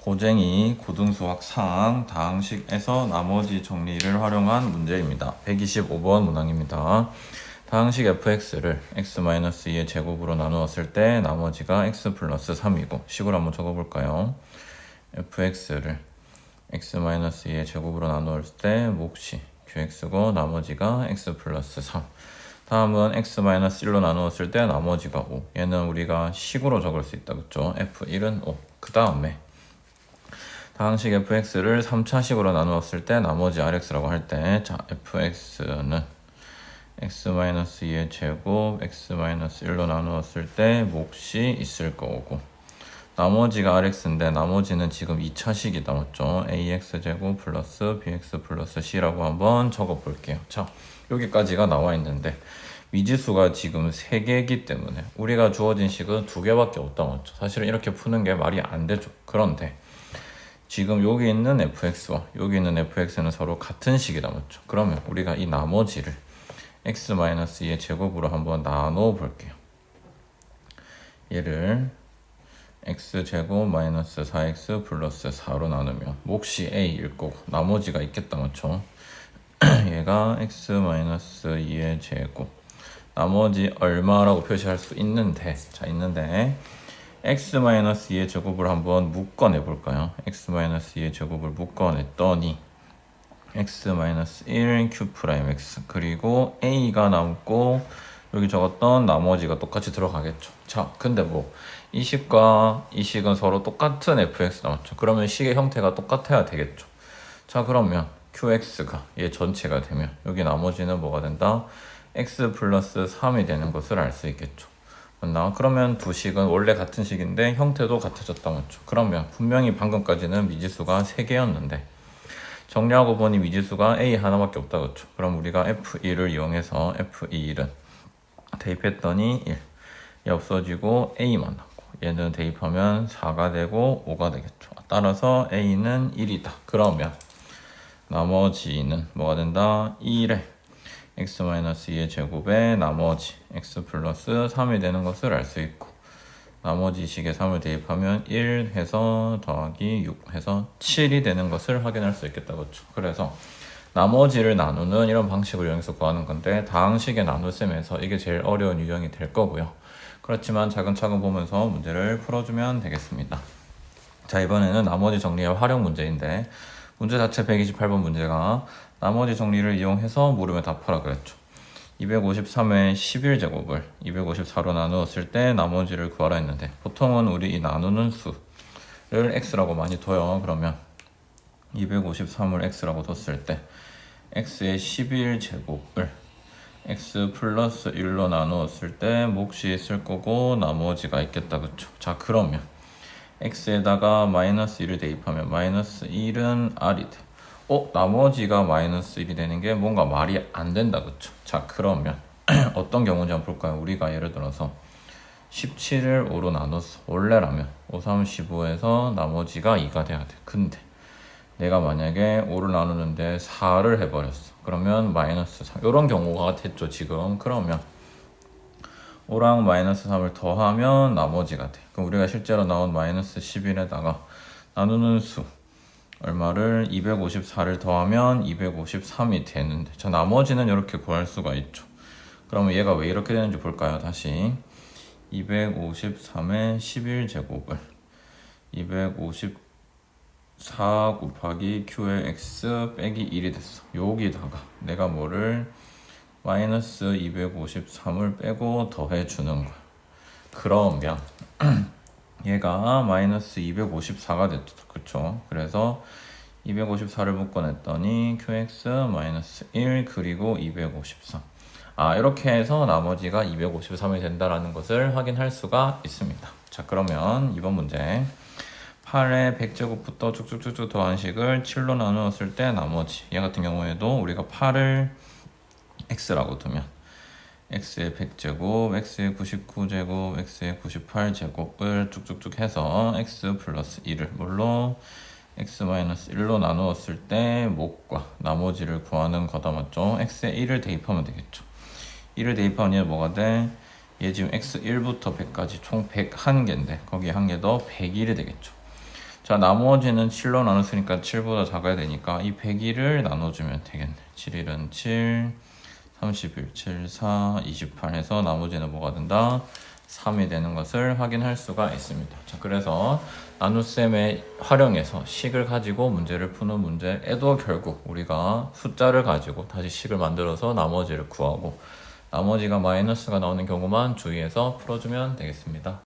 고쟁이 고등수학 4항 다항식에서 나머지 정리를 활용한 문제입니다. 125번 문항입니다. 다항식 fx를 x-2의 제곱으로 나누었을 때 나머지가 x 플러스 3이고 식으로 한번 적어볼까요? fx를 x-2의 제곱으로 나누었을 때 몫이 qx고 나머지가 x 플러스 3. 다음은 x-1로 나누었을 때 나머지가 5. 얘는 우리가 식으로 적을 수 있다. 그쵸? f1은 5. 그 다음에 다항식 fx를 3차식으로 나누었을 때 나머지 rx라고 할 때 자 fx는 x-2의 제곱 x-1로 나누었을 때 몫이 있을 거고 나머지가 rx인데 나머지는 지금 2차식이다. 맞죠? ax제곱 플러스 bx 플러스 c라고 한번 적어 볼게요. 자, 여기까지가 나와 있는데 미지수가 지금 3개이기 때문에 우리가 주어진 식은 2개밖에 없다. 맞죠? 사실은 이렇게 푸는 게 말이 안 되죠. 그런데 지금 여기 있는 fx와 여기 있는 fx는 서로 같은 식이다. 맞죠? 그러면 우리가 이 나머지를 x-2의 제곱으로 한번 나눠 볼게요. 얘를 x제곱 마이너스 4x 플러스 4로 나누면 몫이 a일 거고 나머지가 있겠다. 맞죠? 얘가 x-2의 제곱 나머지 얼마라고 표시할 수 있는데 있는데 x-2의 제곱을 한번 묶어내 볼까요? x-2의 제곱을 묶어냈더니 x-1 q'x 그리고 a가 남고 여기 적었던 나머지가 똑같이 들어가겠죠. 자, 근데 이 식과 이 식은 서로 똑같은 fx 남았죠. 그러면 식의 형태가 똑같아야 되겠죠. 자, 그러면 qx가 얘 전체가 되면 여기 나머지는 뭐가 된다? x 플러스 3이 되는 것을 알 수 있겠죠. 맞나? 그러면 두 식은 원래 같은 식인데 형태도 같아졌다. 맞죠? 그러면 분명히 방금까지는 미지수가 3개였는데 정리하고 보니 미지수가 a 하나밖에 없다. 그렇죠? 그럼 우리가 f1을 이용해서 f2는 대입했더니 1. 얘 없어지고 a만 남고 얘는 대입하면 4가 되고 5가 되겠죠. 따라서 a는 1이다. 그러면 나머지는 뭐가 된다? 2래 x-2의 제곱에 나머지 x 플러스 3이 되는 것을 알 수 있고 나머지 식에 3을 대입하면 1 해서 더하기 6 해서 7이 되는 것을 확인할 수 있겠다. 그렇죠? 그래서 나머지를 나누는 이런 방식을 이용해서 구하는 건데 다항식의 나눗셈에서 이게 제일 어려운 유형이 될 거고요. 그렇지만 차근차근 보면서 문제를 풀어주면 되겠습니다. 자, 이번에는 나머지 정리의 활용 문제인데 문제 자체 128번 문제가 나머지 정리를 이용해서 물음에 답하라 그랬죠. 253의 11제곱을 254로 나누었을 때 나머지를 구하라 했는데 보통은 우리 이 나누는 수를 x라고 많이 둬요. 그러면 253을 x라고 뒀을 때 x의 11제곱을 x 플러스 1로 나누었을 때 몫이 있을 거고 나머지가 있겠다. 그쵸? 자, 그러면 x에다가 마이너스 1을 대입하면 마이너스 1은 r이 돼. 나머지가 마이너스 1이 되는 게 뭔가 말이 안 된다. 그쵸? 자, 그러면 어떤 경우인지 한번 볼까요? 우리가 예를 들어서 17을 5로 나눴어. 원래라면 5, 3, 15에서 나머지가 2가 돼야 돼. 근데 내가 만약에 5를 나누는데 4를 해버렸어. 그러면 마이너스 3. 이런 경우가 됐죠, 지금. 그러면 5랑 마이너스 3을 더하면 나머지가 돼. 그럼 우리가 실제로 나온 마이너스 11에다가 나누는 수 얼마를 254를 더하면 253이 되는데 자, 나머지는 이렇게 구할 수가 있죠. 그러면 얘가 왜 이렇게 되는지 볼까요? 다시 253의 11제곱을 254 곱하기 q의 x 빼기 1이 됐어. 여기다가 내가 뭐를 마이너스 253을 빼고 더해주는 거야. 그러면 얘가 마이너스 254가 됐죠. 그쵸? 그래서 254를 묶어냈더니 qx 마이너스 1 그리고 253. 이렇게 해서 나머지가 253이 된다라는 것을 확인할 수가 있습니다. 자, 그러면 이번 문제 8의 100제곱부터 쭉쭉쭉쭉 더한 식을 7로 나누었을 때 나머지 얘 같은 경우에도 우리가 8을 x라고 두면 x의 100제곱, x의 99제곱, x의 98제곱을 쭉쭉쭉 해서 x 플러스 1을 뭘로 x-1로 나누었을 때 몫과 나머지를 구하는 거다. 맞죠? x에 1을 대입하면 되겠죠. 1을 대입하면 얘는 뭐가 돼? 얘 지금 x1부터 100까지 총 101개인데 거기에 한 개 더 101이 되겠죠. 자, 나머지는 7로 나눴으니까 7보다 작아야 되니까 이 102를 나눠주면 되겠네. 7일은 7, 31, 7, 4, 28 해서 나머지는 뭐가 된다? 3이 되는 것을 확인할 수가 있습니다. 자, 그래서 나눗셈에 활용해서 식을 가지고 문제를 푸는 문제에도 결국 우리가 숫자를 가지고 다시 식을 만들어서 나머지를 구하고 나머지가 마이너스가 나오는 경우만 주의해서 풀어주면 되겠습니다.